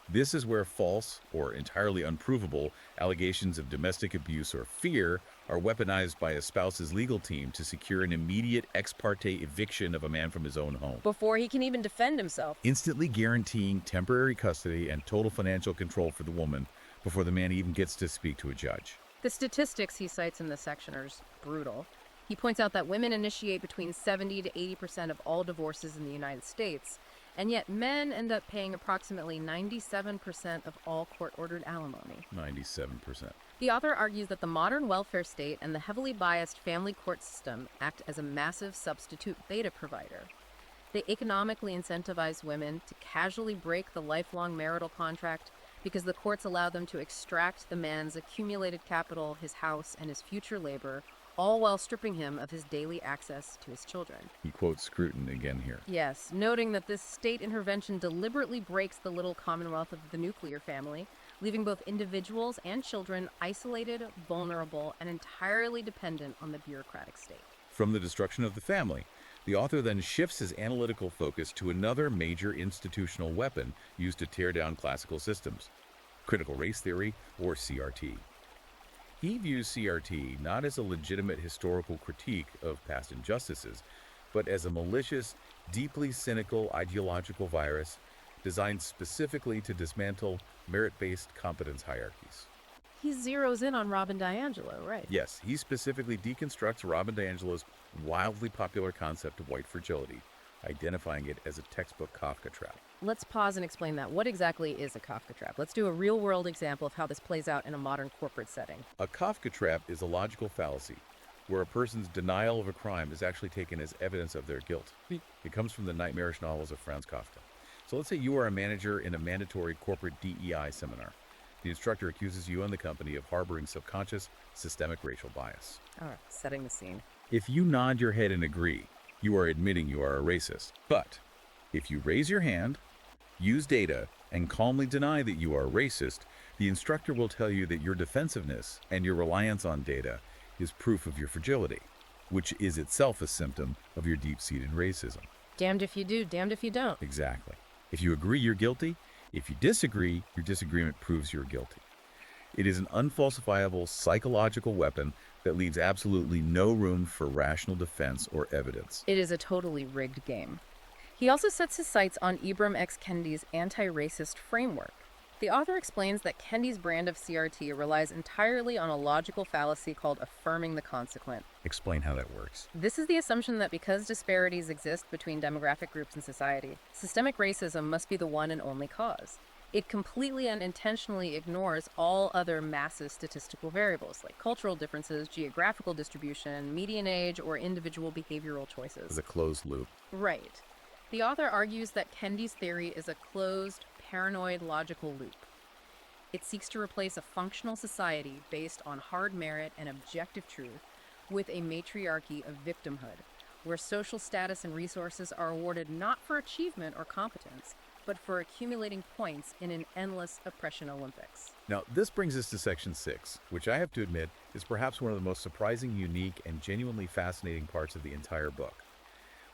This is where false, or entirely unprovable, allegations of domestic abuse or fear are weaponized by a spouse's legal team to secure an immediate ex parte eviction of a man from his own home, Before he can even defend himself. instantly guaranteeing temporary custody and total financial control for the woman before the man even gets to speak to a judge. The statistics he cites in this section are brutal. He points out that women initiate between 70 to 80% of all divorces in the United States, and yet men end up paying approximately 97% of all court-ordered alimony. 97%. The author argues that the modern welfare state and the heavily biased family court system act as a massive substitute beta provider. They economically incentivize women to casually break the lifelong marital contract because the courts allow them to extract the man's accumulated capital, his house, and his future labor, all while stripping him of his daily access to his children. He quotes Scruton again here. Yes, noting that this state intervention deliberately breaks the little commonwealth of the nuclear family, leaving both individuals and children isolated, vulnerable, and entirely dependent on the bureaucratic state. From the destruction of the family, the author then shifts his analytical focus to another major institutional weapon used to tear down classical systems: critical race theory, or CRT. He views CRT not as a legitimate historical critique of past injustices, but as a malicious, deeply cynical ideological virus designed specifically to dismantle merit-based competence hierarchies. He zeroes in on Robin DiAngelo, right? Yes, he specifically deconstructs Robin DiAngelo's wildly popular concept of white fragility, identifying it as a textbook Kafka trap. Let's pause and explain that. What exactly is a Kafka trap? Let's do a real-world example of how this plays out in a modern corporate setting. A Kafka trap is a logical fallacy where a person's denial of a crime is actually taken as evidence of their guilt. It comes from the nightmarish novels of Franz Kafka. So let's say you are a manager in a mandatory corporate DEI seminar. The instructor accuses you and the company of harboring subconscious, systemic racial bias. All right, setting the scene. If you nod your head and agree, you are admitting you are a racist. But if you raise your hand, use data, and calmly deny that you are racist, the instructor will tell you that your defensiveness and your reliance on data is proof of your fragility, which is itself a symptom of your deep-seated racism. Damned if you do, damned if you don't. Exactly. If you agree, you're guilty. If you disagree, your disagreement proves you're guilty. It is an unfalsifiable psychological weapon that leaves absolutely no room for rational defense or evidence. It is a totally rigged game. He also sets his sights on Ibram X. Kendi's anti-racist framework. The author explains that Kendi's brand of CRT relies entirely on a logical fallacy called affirming the consequent. Explain how that works. This is the assumption that because disparities exist between demographic groups in society, systemic racism must be the one and only cause. It completely and intentionally ignores all other massive statistical variables like cultural differences, geographical distribution, median age, or individual behavioral choices. It's a closed loop. Right. The author argues that Kendi's theory is a closed, paranoid logical loop. It seeks to replace a functional society based on hard merit and objective truth with a matriarchy of victimhood, where social status and resources are awarded not for achievement or competence, but for accumulating points in an endless oppression Olympics. Now, this brings us to section 6, which I have to admit is perhaps one of the most surprising, unique, and genuinely fascinating parts of the entire book.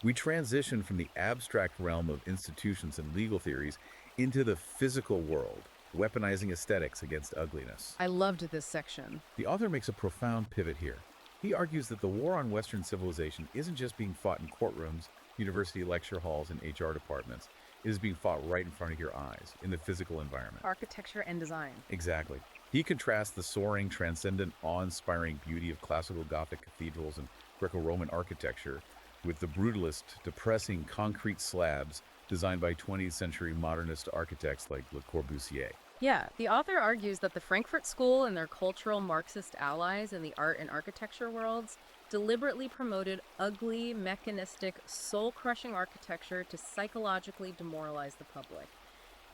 We transition from the abstract realm of institutions and legal theories into the physical world, weaponizing aesthetics against ugliness. I loved this section. The author makes a profound pivot here. He argues that the war on Western civilization isn't just being fought in courtrooms, university lecture halls, and HR departments. It is being fought right in front of your eyes, in the physical environment. Architecture and design. Exactly. He contrasts the soaring, transcendent, awe-inspiring beauty of classical Gothic cathedrals and Greco-Roman architecture with the brutalist, depressing concrete slabs designed by 20th century modernist architects like Le Corbusier. Yeah, the author argues that the Frankfurt School and their cultural Marxist allies in the art and architecture worlds deliberately promoted ugly, mechanistic, soul-crushing architecture to psychologically demoralize the public.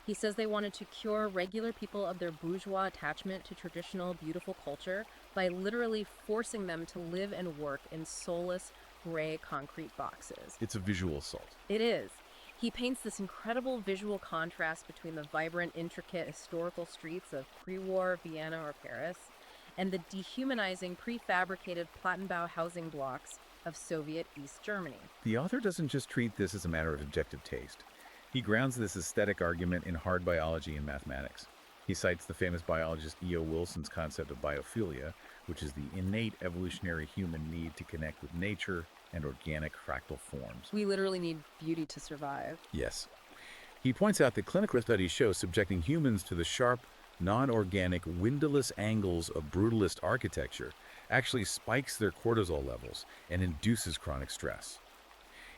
He says they wanted to cure regular people of their bourgeois attachment to traditional, beautiful culture by literally forcing them to live and work in soulless, gray concrete boxes. It's a visual assault. It is. He paints this incredible visual contrast between the vibrant, intricate historical streets of pre-war Vienna or Paris and the dehumanizing, prefabricated Plattenbau housing blocks of Soviet East Germany. The author doesn't just treat this as a matter of objective taste. He grounds this aesthetic argument in hard biology and mathematics. He cites the famous biologist E.O. Wilson's concept of biophilia, which is the innate evolutionary human need to connect with nature and organic fractal forms. We literally need beauty to survive. Yes. He points out that clinical studies show subjecting humans to the sharp, non-organic, windowless angles of brutalist architecture actually spikes their cortisol levels and induces chronic stress.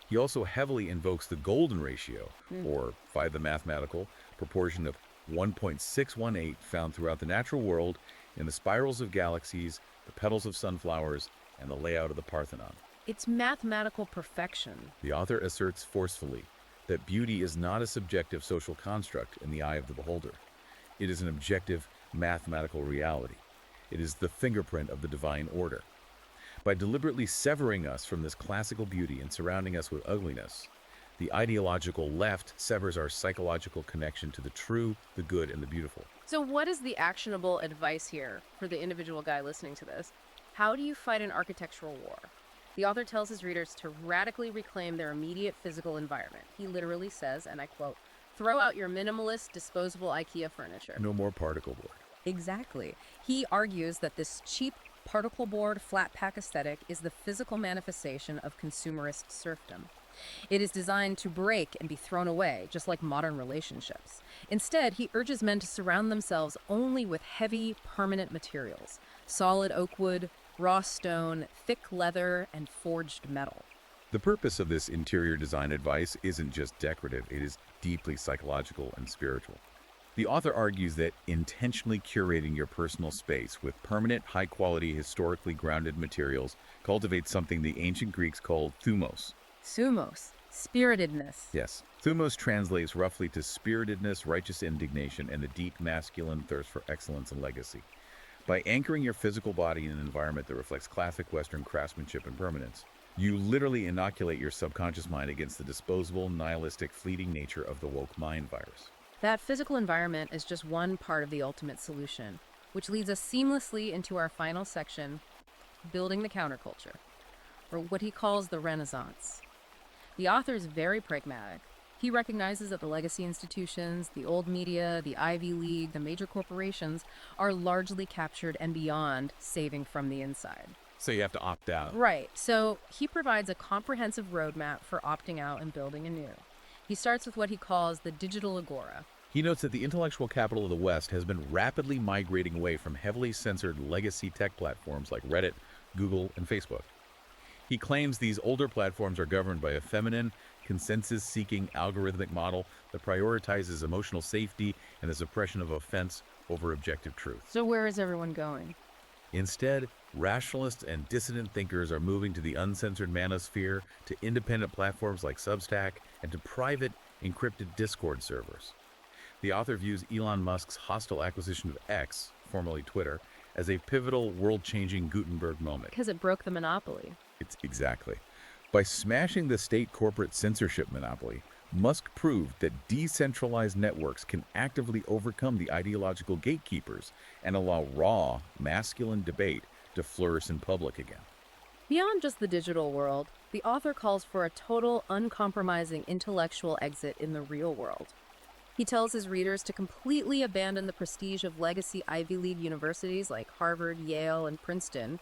He also heavily invokes the golden ratio, or by the mathematical proportion of 1.618 found throughout the natural world in the spirals of galaxies, the petals of sunflowers, and the layout of the Parthenon. It's mathematical perfection. The author asserts forcefully that beauty is not a subjective social construct in the eye of the beholder. It is an objective mathematical reality. It is the fingerprint of the divine order. By deliberately severing us from this classical beauty and surrounding us with ugliness, the ideological left severs our psychological connection to the true, the good, and the beautiful. So what is the actionable advice here for the individual guy listening to this? How do you fight an architectural war? The author tells his readers to radically reclaim their immediate physical environment. He literally says, and I quote, "Throw out your minimalist, disposable IKEA furniture." No more particle board. Exactly. He argues that this cheap particle board flat pack aesthetic is the physical manifestation of consumerist serfdom. It is designed to break and be thrown away, just like modern relationships. Instead, he urges men to surround themselves only with heavy, permanent materials: solid oak wood, raw stone, thick leather, and forged metal. The purpose of this interior design advice isn't just decorative, it is deeply psychological and spiritual. The author argues that intentionally curating your personal space with permanent, high-quality, historically grounded materials cultivates something the ancient Greeks called thumos. Thumos, spiritedness. Yes, thumos translates roughly to spiritedness, righteous indignation, and the deep masculine thirst for excellence and legacy. By anchoring your physical body in an environment that reflects classic Western craftsmanship and permanence, you literally inoculate your subconscious mind against the disposable, nihilistic, fleeting nature of the woke mind virus. That physical environment is just one part of the ultimate solution, which leads us seamlessly into our final section, building the counterculture, or what he calls the Renaissance. The author is very pragmatic. He recognizes that the legacy institutions, the old media, the Ivy League, the major corporations are largely captured and beyond saving from the inside. So you have to opt out. Right. So he provides a comprehensive roadmap for opting out and building anew. He starts with what he calls the digital agora. He notes that the intellectual capital of the West has been rapidly migrating away from heavily censored legacy tech platforms like Reddit, Google, and Facebook. He claims these older platforms are governed by a feminine, consensus-seeking algorithmic model that prioritizes emotional safety and the suppression of offense over objective truth. So where is everyone going? Instead, rationalists and dissident thinkers are moving to the uncensored manosphere, to independent platforms like Substack, and to private, encrypted Discord servers. The author views Elon Musk's hostile acquisition of X, formerly Twitter, as a pivotal, world-changing Gutenberg moment. Because it broke the monopoly. It's exactly. By smashing the state corporate censorship monopoly, Musk proved that decentralized networks can actively overcome the ideological gatekeepers and allow raw, masculine debate to flourish in public again. Beyond just the digital world, the author calls for a total, uncompromising intellectual exit in the real world. He tells his readers to completely abandon the prestige of legacy Ivy League universities like Harvard, Yale, and Princeton,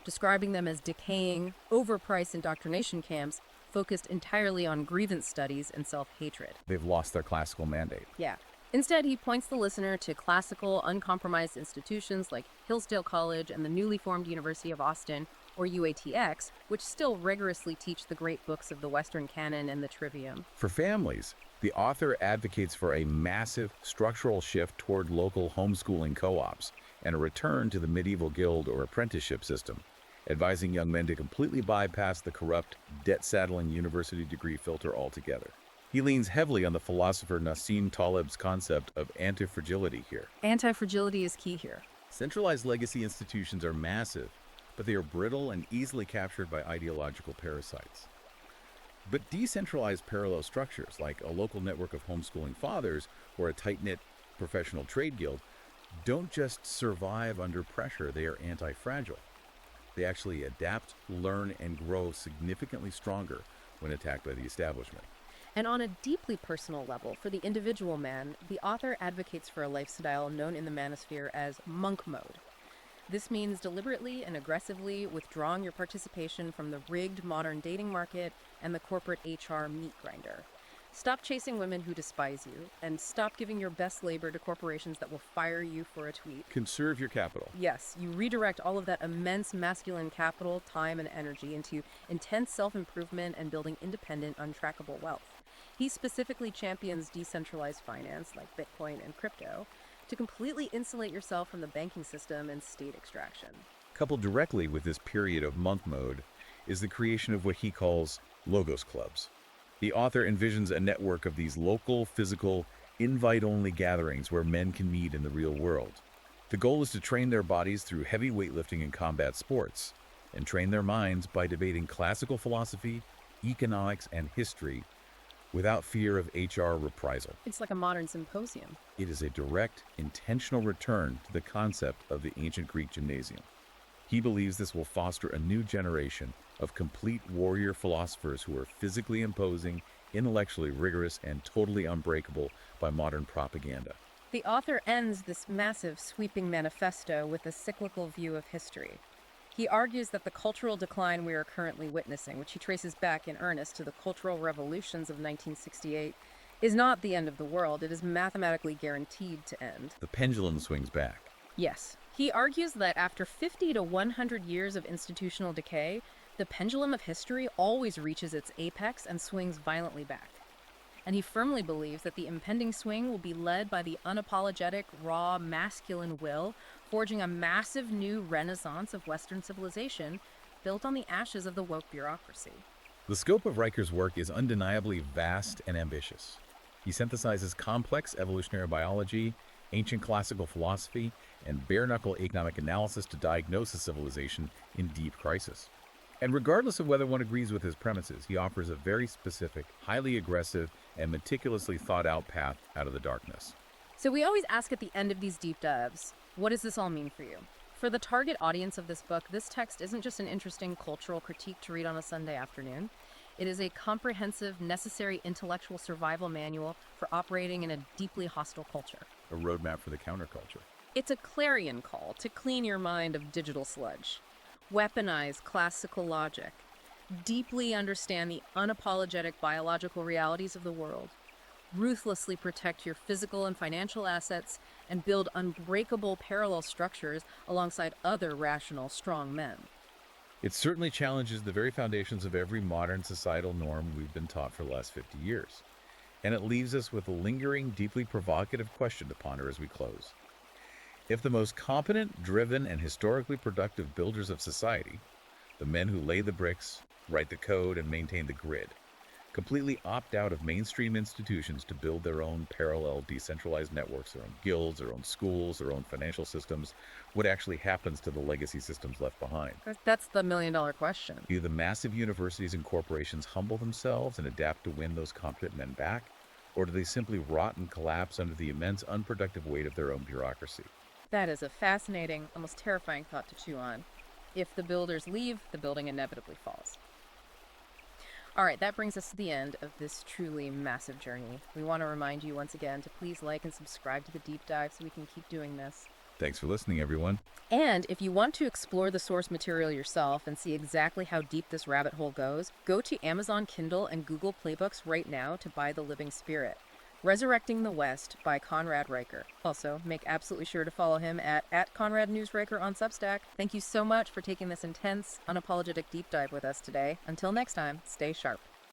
describing them as decaying, overpriced indoctrination camps focused entirely on grievance studies and self-hatred. They've lost their classical mandate. Yeah. Instead, he points the listener to classical, uncompromised institutions like Hillsdale College and the newly formed University of Austin, or UATX, which still rigorously teach the great books of the Western canon and the Trivium. For families, the author advocates for a massive structural shift toward local homeschooling co-ops and a return to the medieval guild or apprenticeship system, advising young men to completely bypass the corrupt, debt-saddling university degree filter altogether. He leans heavily on the philosopher Nassim Taleb's concept of anti-fragility here. Anti-fragility is key here. Centralized legacy institutions are massive, but they are brittle and easily captured by ideological parasites. But decentralized parallel structures, like a local network of homeschooling fathers or a tight-knit professional trade guild, don't just survive under pressure, they are anti-fragile. They actually adapt, learn, and grow significantly stronger when attacked by the establishment. And on a deeply personal level, for the individual man, the author advocates for a lifestyle known in the manosphere as monk mode. This means deliberately and aggressively withdrawing your participation from the rigged modern dating market and the corporate HR meat grinder. Stop chasing women who despise you, and stop giving your best labor to corporations that will fire you for a tweet. Conserve your capital. Yes, you redirect all of that immense masculine capital, time, and energy into intense self-improvement and building independent, untrackable wealth. He specifically champions decentralized finance, like Bitcoin and crypto, to completely insulate yourself from the banking system and state extraction. Coupled directly with this period of monk mode is the creation of what he calls logos clubs. The author envisions a network of these local, physical, invite-only gatherings where men can meet in the real world. The goal is to train their bodies through heavy weightlifting and combat sports, and train their minds by debating classical philosophy, economics, and history without fear of HR reprisal. It's like a modern symposium. It is a direct, intentional return to the concept of the ancient Greek gymnasium. He believes this will foster a new generation of complete warrior philosophers who are physically imposing, intellectually rigorous, and totally unbreakable by modern propaganda. The author ends this massive, sweeping manifesto with a cyclical view of history. He argues that the cultural decline we are currently witnessing, which he traces back in earnest to the cultural revolutions of 1968, is not the end of the world. It is mathematically guaranteed to end. The pendulum swings back. Yes. He argues that after 50 to 100 years of institutional decay, the pendulum of history always reaches its apex and swings violently back. And he firmly believes that the impending swing will be led by the unapologetic, raw, masculine will, forging a massive new renaissance of Western civilization built on the ashes of the woke bureaucracy. The scope of Riker's work is undeniably vast and ambitious. He synthesizes complex evolutionary biology, ancient classical philosophy, and bare-knuckle economic analysis to diagnose a civilization in deep crisis. And regardless of whether one agrees with his premises, he offers a very specific, highly aggressive, and meticulously thought-out path out of the darkness. So we always ask at the end of these deep dives, what does this all mean for you? For the target audience of this book, this text isn't just an interesting cultural critique to read on a Sunday afternoon. It is a comprehensive, necessary intellectual survival manual for operating in a deeply hostile culture. A roadmap for the counterculture. It's a clarion call to clean your mind of digital sludge. Weaponize classical logic. Deeply understand the unapologetic biological realities of the world. Ruthlessly protect your physical and financial assets and build unbreakable parallel structures alongside other rational, strong men. It certainly challenges the very foundations of every modern societal norm we've been taught for the last 50 years. And it leaves us with a lingering, deeply provocative question to ponder as we close. If the most competent, driven, and historically productive builders of society, the men who lay the bricks, write the code, and maintain the grid, completely opt out of mainstream institutions to build their own parallel decentralized networks, their own guilds, their own schools, their own financial systems, what actually happens to the legacy systems left behind? That's the million-dollar question. Do the massive universities and corporations humble themselves and adapt to win those competent men back? Or do they simply rot and collapse under the immense unproductive weight of their own bureaucracy? That is a fascinating, almost terrifying thought to chew on. If the builders leave, the building inevitably falls. All right, that brings us to the end of this truly massive journey. We want to remind you once again to please like and subscribe to the deep dive so we can keep doing this. Thanks for listening, everyone. And if you want to explore the source material yourself and see exactly how deep this rabbit hole goes, go to Amazon Kindle and Google Playbooks right now to buy The Living Spirit. Resurrecting the West by Conrad Riker. Also, make absolutely sure to follow him at Conrad News Riker on Substack. Thank you so much for taking this intense, unapologetic deep dive with us today. Until next time, stay sharp.